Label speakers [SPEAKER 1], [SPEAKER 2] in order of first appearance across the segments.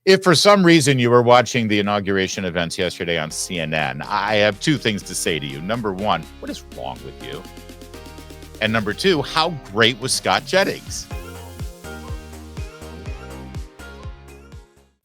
[SPEAKER 1] If for some reason you were watching the inauguration events yesterday on CNN, I have two things to say to you. Number one, what is wrong with you? And number two, how great was Scott Jennings?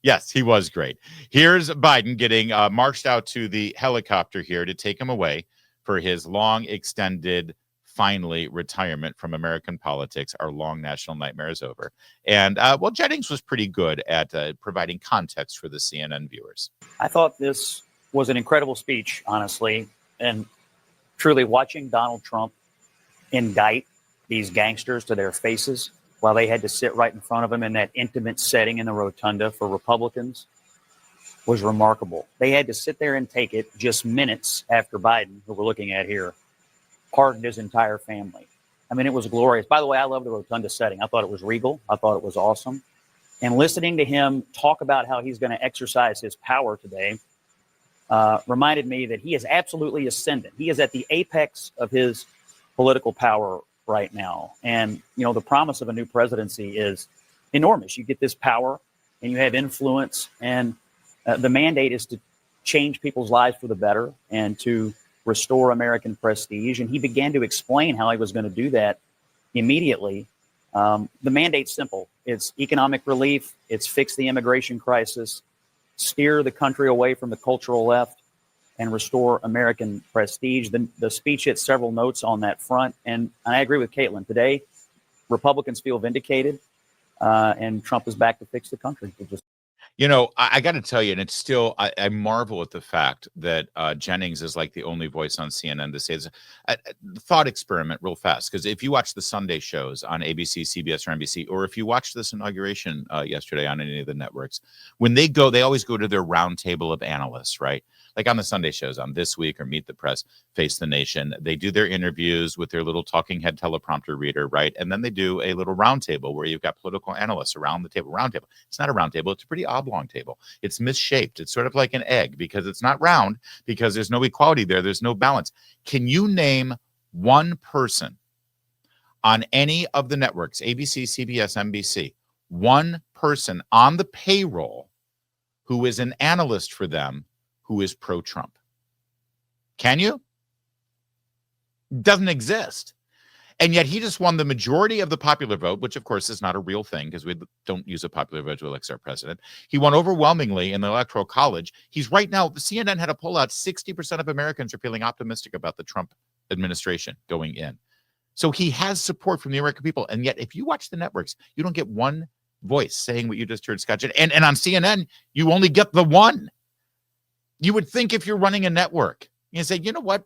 [SPEAKER 1] Yes, he was great. Here's Biden getting marched out to the helicopter here to take him away for his long extended, finally, retirement from American politics. Our long national nightmare is over. And, well, Jennings was pretty good at providing context for the CNN viewers.
[SPEAKER 2] I thought this was an incredible speech, honestly, and truly watching Donald Trump indict these gangsters to their faces while they had to sit right in front of him in that intimate setting in the rotunda for Republicans was remarkable. They had to sit there and take it just minutes after Biden, who we're looking at here, pardoned his entire family. I mean, it was glorious. By the way, I love the rotunda setting. I thought it was regal. I thought it was awesome. And listening to him talk about how he's going to exercise his power today reminded me that he is absolutely ascendant. He is at the apex of his political power right now. And, you know, the promise of a new presidency is enormous. You get this power and you have influence, and the mandate is to change people's lives for the better and to restore American prestige. And he began to explain how he was going to do that immediately. The mandate's simple. It's economic relief. It's fix the immigration crisis, steer the country away from the cultural left, and restore American prestige. The speech hit several notes on that front. And I agree with Caitlin. Today, Republicans feel vindicated, and Trump is back to fix the country.
[SPEAKER 1] You know, I got to tell you, and it's still, I marvel at the fact that Jennings is like the only voice on CNN to say this. Thought experiment real fast, because if you watch the Sunday shows on ABC, CBS, or NBC, or if you watch this inauguration yesterday on any of the networks, when they go, they always go to their round table of analysts, right? Like on the Sunday shows on This Week or Meet the Press, Face the Nation, they do their interviews with their little talking head teleprompter reader, right? And then they do a little round table where you've got political analysts around the table. Round table. It's not a round table. It's a pretty oblong table. It's misshaped. It's sort of like an egg because it's not round, because there's no equality there. There's no balance. Can you name one person on any of the networks, ABC, CBS, NBC, one person on the payroll who is an analyst for them who is pro-Trump? Can you? Doesn't exist. And yet he just won the majority of the popular vote, which of course is not a real thing because we don't use a popular vote to elect our president. He won overwhelmingly in the Electoral College. He's right now, the CNN had a poll out, 60% of Americans are feeling optimistic about the Trump administration going in. So he has support from the American people. And yet if you watch the networks, you don't get one voice saying what you just heard Scott Jennings. And on CNN, you only get the one. You would think if you're running a network, you say, you know what,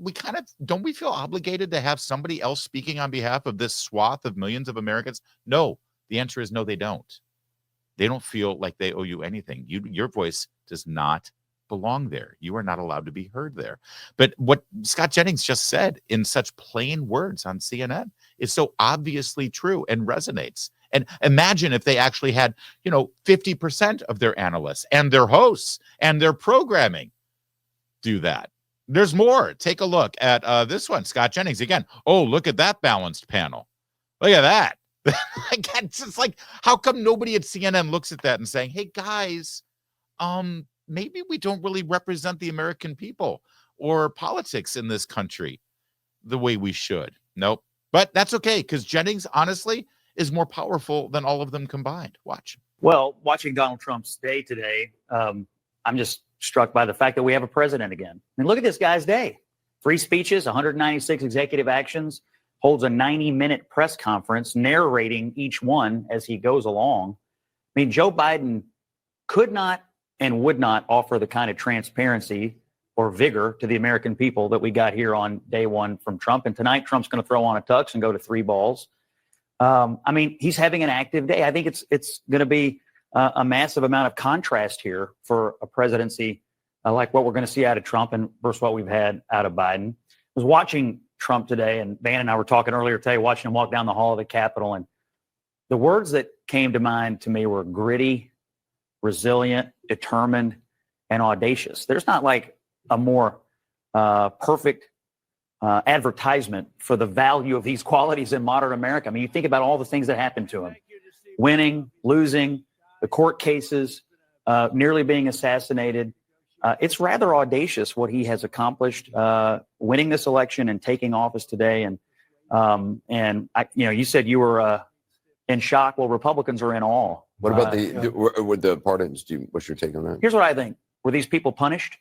[SPEAKER 1] don't we feel obligated to have somebody else speaking on behalf of this swath of millions of Americans? No, the answer is no, they don't. They don't feel like they owe you anything. Your voice does not belong there. You are not allowed to be heard there. But what Scott Jennings just said in such plain words on CNN is so obviously true and resonates. And imagine if they actually had, 50% of their analysts and their hosts and their programming do that. There's more. Take a look at this one. Scott Jennings again. Oh, look at that balanced panel. Look at that. It's just like, how come nobody at CNN looks at that and saying, hey, guys, maybe we don't really represent the American people or politics in this country the way we should. Nope. But that's okay, because Jennings, honestly, is more powerful than all of them combined. Watch.
[SPEAKER 2] Well, watching Donald Trump's day today, I'm just struck by the fact that we have a president again. I mean, look at this guy's day. 3 speeches, 196 executive actions, holds a 90-minute press conference narrating each one as he goes along. I mean, Joe Biden could not and would not offer the kind of transparency or vigor to the American people that we got here on day one from Trump. And tonight, Trump's going to throw on a tux and go to 3 balls. I mean, he's having an active day. I think it's going to be a massive amount of contrast here for a presidency like what we're going to see out of Trump and versus what we've had out of Biden. I was watching Trump today, and Van and I were talking earlier today, watching him walk down the hall of the Capitol, and the words that came to mind to me were gritty, resilient, determined, and audacious. There's not like a more perfect advertisement for the value of these qualities in modern America. I mean, you think about all the things that happened to him: winning, losing, the court cases, nearly being assassinated. It's rather audacious what he has accomplished, winning this election and taking office today. And you said you were in shock. Well, Republicans are in awe.
[SPEAKER 3] What about with the pardons? What's your take on that?
[SPEAKER 2] Here's what I think. Were these people punished?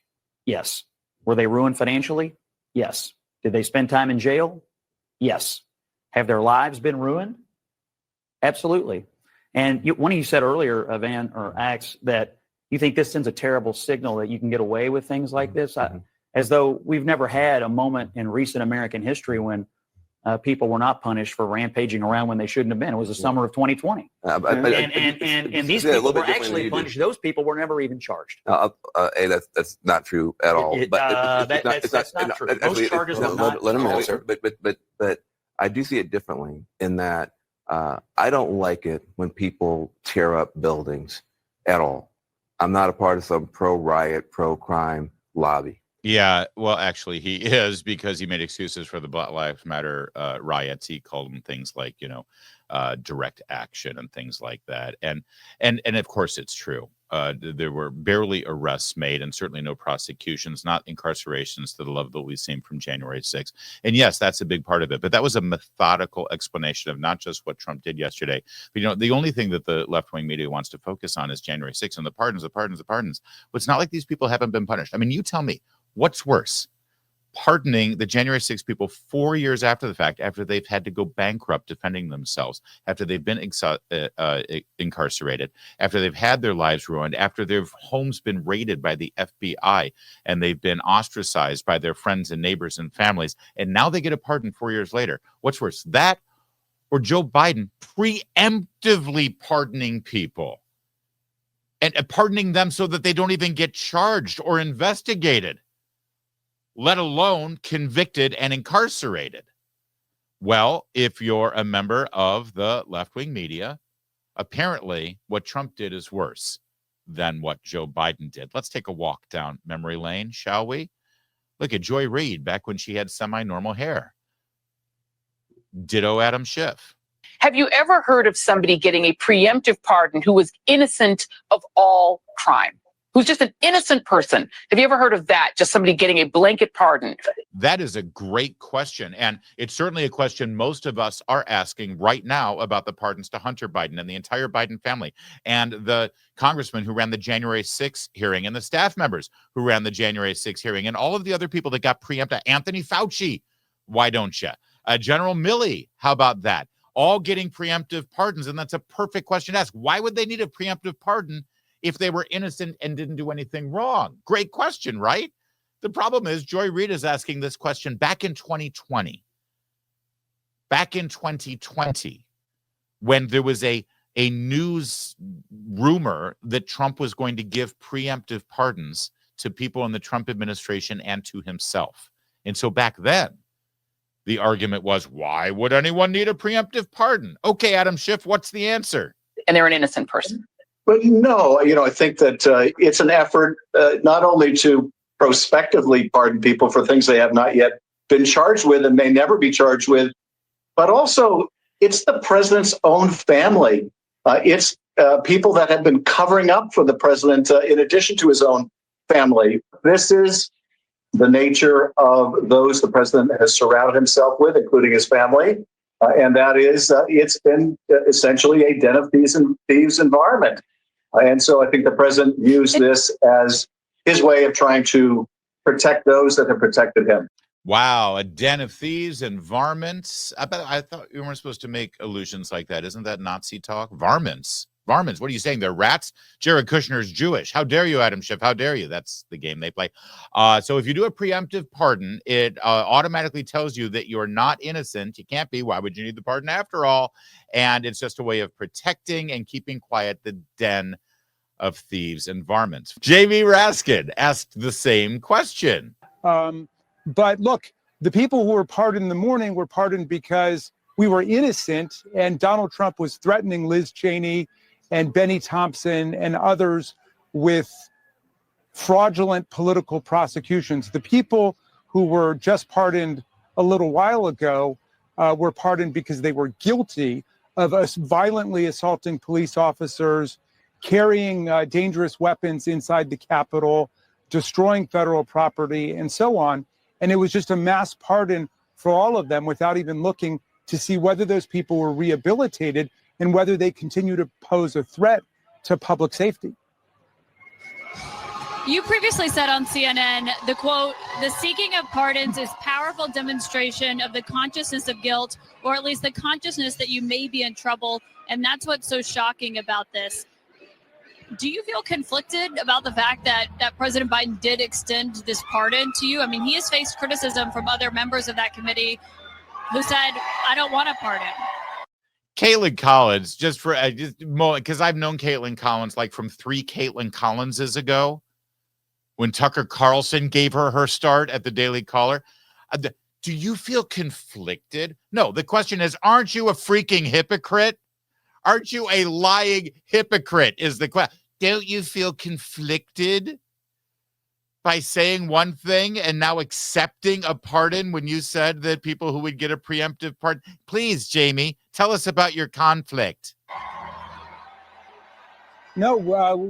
[SPEAKER 2] Yes. Were they ruined financially? Yes. Did they spend time in jail? Yes. Have their lives been ruined? Absolutely. And one of you said earlier, Van or Axe, that you think this sends a terrible signal that you can get away with things like this, as though we've never had a moment in recent American history when people were not punished for rampaging around when they shouldn't have been. It was the summer of 2020. And these people were actually punished. Those people were never even charged.
[SPEAKER 3] Hey, that's not true at all.
[SPEAKER 2] That's not true. Most charges were not.
[SPEAKER 3] Let him answer. But I do see it differently in that I don't like it when people tear up buildings at all. I'm not a part of some pro-riot, pro-crime lobby.
[SPEAKER 1] Yeah, well, actually, he is, because he made excuses for the Black Lives Matter riots. He called them things like, direct action and things like that. And of course, it's true. There were barely arrests made and certainly no prosecutions, not incarcerations to the level that we've seen from January 6th. And yes, that's a big part of it. But that was a methodical explanation of not just what Trump did yesterday. But, the only thing that the left-wing media wants to focus on is January 6th and the pardons. Well, it's not like these people haven't been punished. I mean, you tell me, what's worse? Pardoning the January 6th people 4 years after the fact, after they've had to go bankrupt defending themselves, after they've been incarcerated, after they've had their lives ruined, after their homes been raided by the FBI and they've been ostracized by their friends and neighbors and families, and now they get a pardon 4 years later. What's worse, that or Joe Biden preemptively pardoning people and pardoning them so that they don't even get charged or investigated, let alone convicted and incarcerated? Well, if you're a member of the left-wing media, apparently what Trump did is worse than what Joe Biden did. Let's take a walk down memory lane, shall we? Look at Joy Reid back when she had semi-normal hair. Ditto Adam Schiff.
[SPEAKER 4] Have you ever heard of somebody getting a preemptive pardon who was innocent of all crime? Who's just an innocent person? Have you ever heard of that? Just somebody getting a blanket pardon?
[SPEAKER 1] That is a great question. And it's certainly a question most of us are asking right now about the pardons to Hunter Biden and the entire Biden family and the congressman who ran the January 6th hearing and the staff members who ran the January 6th hearing and all of the other people that got preempted. Anthony Fauci, why don't you? General Milley, how about that? All getting preemptive pardons. And that's a perfect question to ask. Why would they need a preemptive pardon if they were innocent and didn't do anything wrong? Great question, right? The problem is Joy Reid is asking this question back in 2020. Back in 2020, when there was a news rumor that Trump was going to give preemptive pardons to people in the Trump administration and to himself. And so back then, the argument was, why would anyone need a preemptive pardon? Okay, Adam Schiff, what's the answer?
[SPEAKER 4] And they're an innocent person.
[SPEAKER 5] But no, I think that it's an effort not only to prospectively pardon people for things they have not yet been charged with and may never be charged with, but also it's the president's own family. It's people that have been covering up for the president in addition to his own family. This is the nature of those the president has surrounded himself with, including his family. And that is, it's been essentially a den of thieves environment. And so I think the president used this as his way of trying to protect those that have protected him.
[SPEAKER 1] Wow, a den of thieves and varmints. I thought you weren't supposed to make allusions like that. Isn't that Nazi talk? Varmints. Varmints. What are you saying? They're rats? Jared Kushner's Jewish. How dare you, Adam Schiff? How dare you? That's the game they play. So if you do a preemptive pardon, it automatically tells you that you're not innocent. You can't be. Why would you need the pardon after all? And it's just a way of protecting and keeping quiet the den of thieves and varmints. J.V. Raskin asked the same question.
[SPEAKER 6] But look, the people who were pardoned in the morning were pardoned because we were innocent, and Donald Trump was threatening Liz Cheney and Benny Thompson and others with fraudulent political prosecutions. The people who were just pardoned a little while ago were pardoned because they were guilty of us violently assaulting police officers, carrying dangerous weapons inside the Capitol, destroying federal property, and so on. And it was just a mass pardon for all of them without even looking to see whether those people were rehabilitated and whether they continue to pose a threat to public safety.
[SPEAKER 7] You previously said on CNN, the quote, "The seeking of pardons is powerful demonstration of the consciousness of guilt, or at least the consciousness that you may be in trouble. And that's what's so shocking about this." Do you feel conflicted about the fact that President Biden did extend this pardon to you? I mean, he has faced criticism from other members of that committee who said, "I don't want a pardon."
[SPEAKER 1] Caitlin Collins, just because I've known Caitlin Collins like from 3 Caitlin Collinses ago, when Tucker Carlson gave her start at the Daily Caller. Do you feel conflicted? No, the question is, aren't you a freaking hypocrite? Aren't you a lying hypocrite is the question. Don't you feel conflicted by saying one thing and now accepting a pardon when you said that people who would get a preemptive pardon? Please, Jamie, tell us about your conflict.
[SPEAKER 6] No,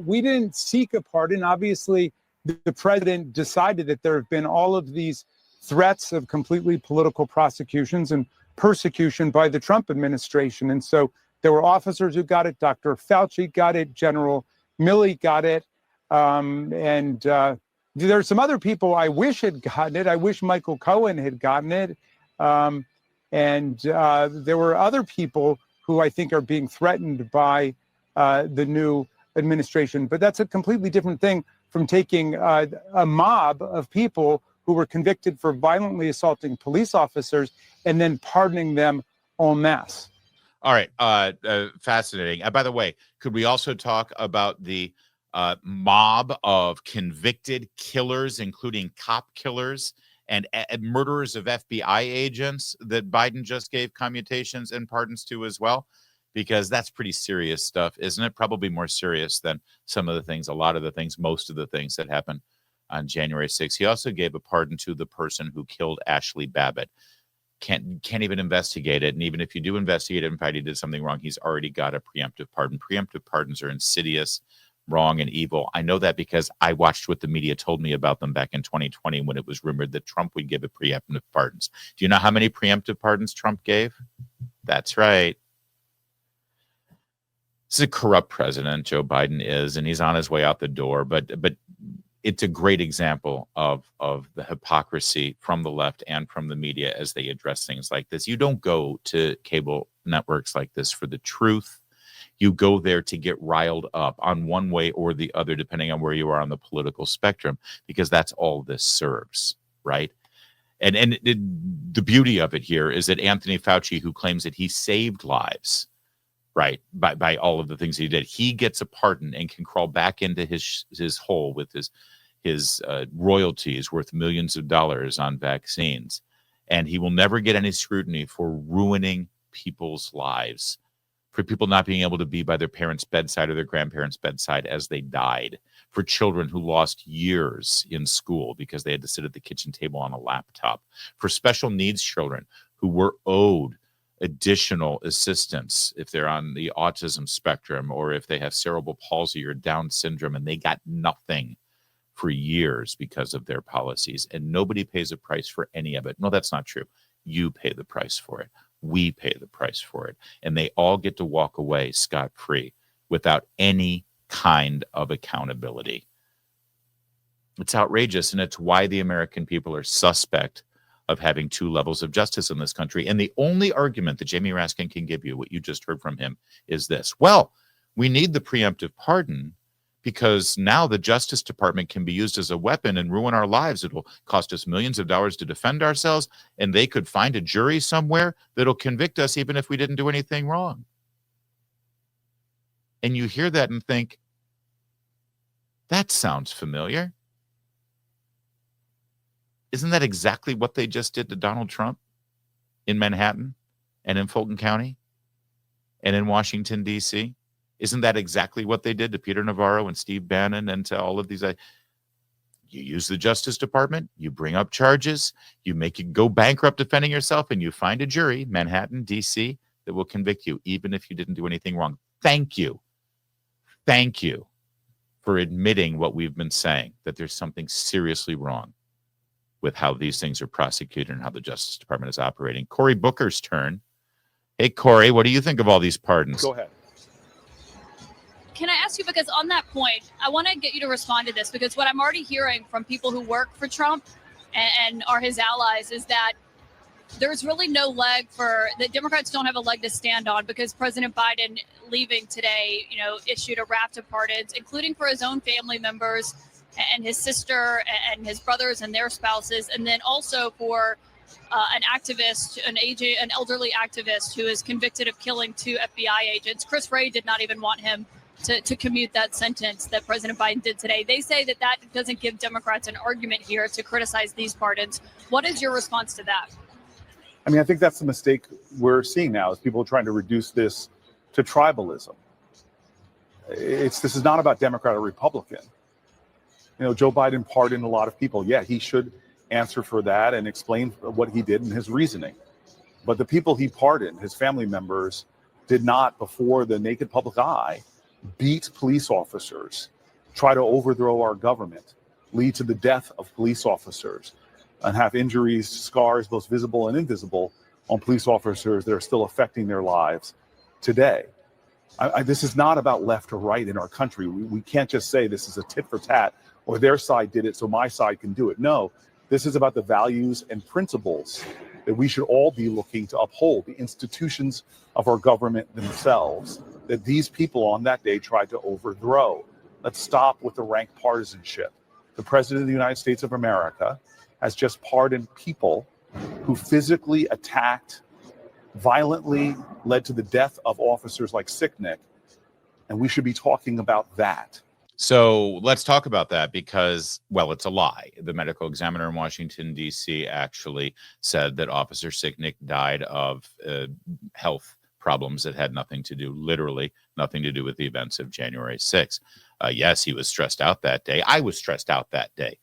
[SPEAKER 6] we didn't seek a pardon. Obviously, the president decided that there have been all of these threats of completely political prosecutions and persecution by the Trump administration. And so there were officers who got it. Dr. Fauci got it. General Milley got it. And there are some other people I wish had gotten it. I wish Michael Cohen had gotten it. And there were other people who I think are being threatened by the new administration. But that's a completely different thing from taking a mob of people who were convicted for violently assaulting police officers and then pardoning them en masse.
[SPEAKER 1] All right. Fascinating. By the way, could we also talk about the mob of convicted killers, including cop killers and murderers of FBI agents that Biden just gave commutations and pardons to as well? Because that's pretty serious stuff, isn't it? Probably more serious than some of the things, most of the things that happened on January 6th. He also gave a pardon to the person who killed Ashley Babbitt. Can't even investigate it. And even if you do investigate it and find he did something wrong, he's already got a preemptive pardon. Preemptive pardons are insidious, wrong, and evil. I know that because I watched what the media told me about them back in 2020 when it was rumored that Trump would give a preemptive pardons. Do you know how many preemptive pardons Trump gave? That's right. This is a corrupt president, Joe Biden is, and he's on his way out the door. But it's a great example of the hypocrisy from the left and from the media as they address things like this. You don't go to cable networks like this for the truth. You go there to get riled up on one way or the other, depending on where you are on the political spectrum, because that's all this serves, right? And the beauty of it here is that Anthony Fauci, who claims that he saved lives, right, by all of the things he did, he gets a pardon and can crawl back into his hole with his royalties worth millions of dollars on vaccines, and he will never get any scrutiny for ruining people's lives, for people not being able to be by their parents' bedside or their grandparents' bedside as they died, for children who lost years in school because they had to sit at the kitchen table on a laptop, for special needs children who were owed additional assistance if they're on the autism spectrum or if they have cerebral palsy or Down syndrome, and they got nothing for years because of their policies, and nobody pays a price for any of it. No, that's not true. You pay the price for it. We pay the price for it. And they all get to walk away scot-free without any kind of accountability. It's outrageous, and it's why the American people are suspect of having two levels of justice in this country. And the only argument that Jamie Raskin can give you, what you just heard from him, is this: well, we need the preemptive pardon because now the Justice Department can be used as a weapon and ruin our lives. It will cost us millions of dollars to defend ourselves, and they could find a jury somewhere that'll convict us even if we didn't do anything wrong. And you hear that and think, that sounds familiar. Isn't that exactly what they just did to Donald Trump in Manhattan and in Fulton County and in Washington, D.C.? Isn't that exactly what they did to Peter Navarro and Steve Bannon and to all of these? You use the Justice Department, you bring up charges, you make you go bankrupt defending yourself, and you find a jury, Manhattan, D.C., that will convict you even if you didn't do anything wrong. Thank you. thank you for admitting what we've been saying, that there's something seriously wrong with how these things are prosecuted and how the Justice Department is operating. Cory Booker's turn. Hey, Cory, what do you think of all these pardons?
[SPEAKER 6] Go ahead.
[SPEAKER 7] Can I ask you, because on that point, I want to get you to respond to this, because what I'm already hearing from people who work for Trump and are his allies is that there's really no leg for the Democrats don't have a leg to stand on, because President Biden leaving today, issued a raft of pardons, including for his own family members and his sister and his brothers and their spouses, and then also for an activist, an elderly activist who is convicted of killing 2 FBI agents. Chris Wray did not even want him to commute that sentence that President Biden did today. They say that doesn't give Democrats an argument here to criticize these pardons. What is your response to that?
[SPEAKER 8] I mean, I think that's the mistake we're seeing now, is people trying to reduce this to tribalism. This is not about Democrat or Republican. Joe Biden pardoned a lot of people. Yeah, he should answer for that and explain what he did and his reasoning. But the people he pardoned, his family members, did not, before the naked public eye, beat police officers, try to overthrow our government, lead to the death of police officers, and have injuries, scars, both visible and invisible, on police officers that are still affecting their lives today. This is not about left or right in our country. We can't just say this is a tit for tat, or their side did it so my side can do it. No, this is about the values and principles that we should all be looking to uphold, the institutions of our government themselves, that these people on that day tried to overthrow. Let's stop with the rank partisanship. The President of the United States of America has just pardoned people who physically attacked, violently led to the death of officers like Sicknick, and we should be talking about that.
[SPEAKER 1] So let's talk about that, because, well, it's a lie. The medical examiner in Washington, D.C. actually said that Officer Sicknick died of health problems that had literally nothing to do with the events of January 6th. Yes, he was stressed out that day. I was stressed out that day.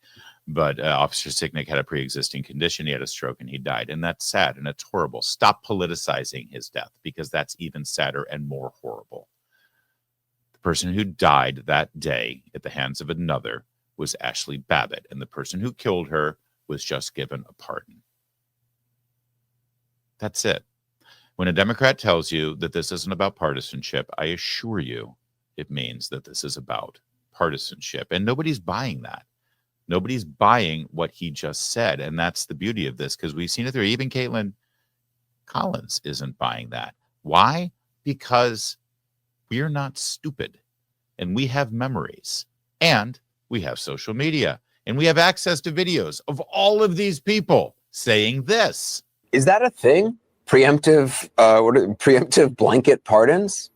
[SPEAKER 1] But Officer Sicknick had a pre-existing condition. He had a stroke and he died. And that's sad and it's horrible. Stop politicizing his death, because that's even sadder and more horrible. The person who died that day at the hands of another was Ashley Babbitt. And the person who killed her was just given a pardon. That's it. When a Democrat tells you that this isn't about partisanship, I assure you it means that this is about partisanship. And nobody's buying that. Nobody's buying what he just said. And that's the beauty of this, because we've seen it there. Even Caitlin Collins isn't buying that. Why? Because we're not stupid, and we have memories, and we have social media, and we have access to videos of all of these people saying this.
[SPEAKER 9] Is that a thing? Preemptive blanket pardons?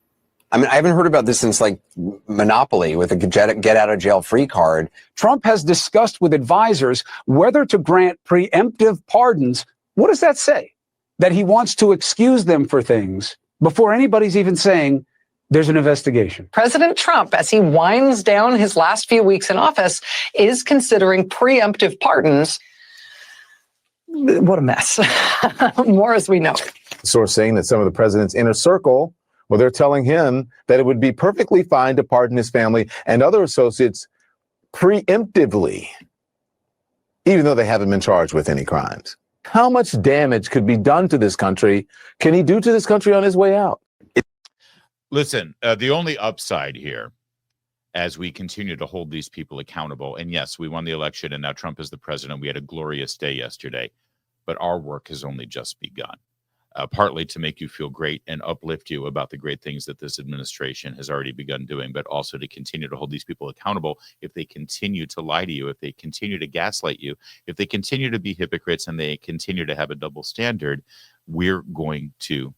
[SPEAKER 9] I mean, I haven't heard about this since like Monopoly with a get out of jail free card.
[SPEAKER 10] Trump has discussed with advisors whether to grant preemptive pardons. What does that say? That he wants to excuse them for things before anybody's even saying there's an investigation.
[SPEAKER 11] President Trump, as he winds down his last few weeks in office, is considering preemptive pardons. What a mess. More as we know.
[SPEAKER 12] Source saying that some of the president's inner circle, well, they're telling him that it would be perfectly fine to pardon his family and other associates preemptively, even though they haven't been charged with any crimes. How much damage could be done to this country can he do to this country on his way out?
[SPEAKER 1] Listen, the only upside here, as we continue to hold these people accountable, and yes, we won the election and now Trump is the president. We had a glorious day yesterday, but our work has only just begun. Partly to make you feel great and uplift you about the great things that this administration has already begun doing, but also to continue to hold these people accountable if they continue to lie to you, if they continue to gaslight you, if they continue to be hypocrites and they continue to have a double standard, we're going to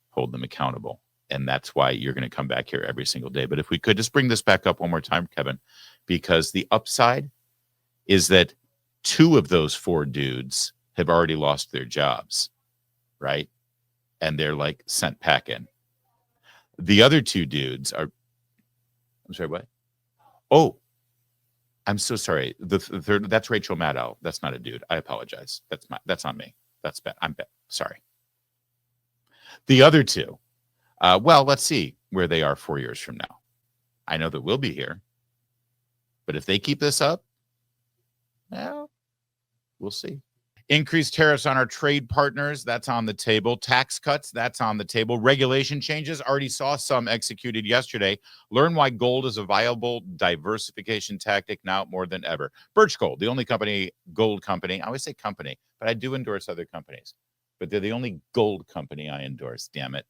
[SPEAKER 1] hold them accountable. And that's why you're going to come back here every single day. But if we could just bring this back up one more time, Kevin, because the upside is that 2 of those 4 dudes have already lost their jobs, right? And they're like sent packing. The other 2 dudes are, I'm sorry, what? Oh, I'm so sorry. The third, that's Rachel Maddow. That's not a dude. I apologize. That's on me. That's bad. I'm bad. Sorry. The other 2, well, let's see where they are 4 years from now. I know that we'll be here. But if they keep this up, well, we'll see. Increased tariffs on our trade partners, that's on the table. Tax cuts, that's on the table. Regulation changes, already saw some executed yesterday. Learn why gold is a viable diversification tactic now more than ever. Birch Gold, the only gold company, I always say company, but I do endorse other companies. But they're the only gold company I endorse, damn it.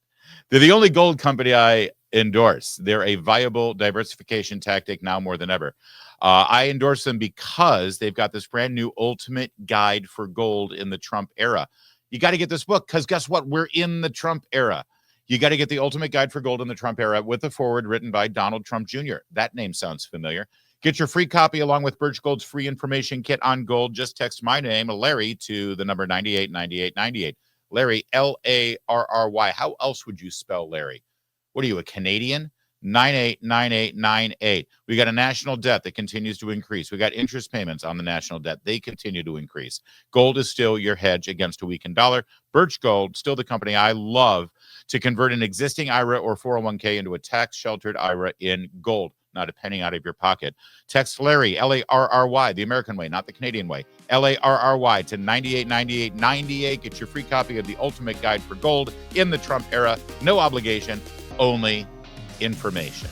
[SPEAKER 1] They're the only gold company I endorse. They're a viable diversification tactic now more than ever. I endorse them because they've got this brand new ultimate guide for gold in the Trump era. You got to get this book because guess what? We're in the Trump era. You got to get the ultimate guide for gold in the Trump era with a foreword written by Donald Trump Jr. That name sounds familiar. Get your free copy along with Birch Gold's free information kit on gold. Just text my name, Larry, to the number 989898. Larry, Larry. How else would you spell Larry? What are you, a Canadian? 989898. We got a national debt that continues to increase. We got interest payments on the national debt. They continue to increase. Gold is still your hedge against a weakened dollar. Birch Gold, still the company I love to convert an existing IRA or 401k into a tax-sheltered IRA in gold. Not a penny out of your pocket. Text Larry, Larry, the American way, not the Canadian way. Larry to 989898. Get your free copy of the ultimate guide for gold in the Trump era. No obligation, only information.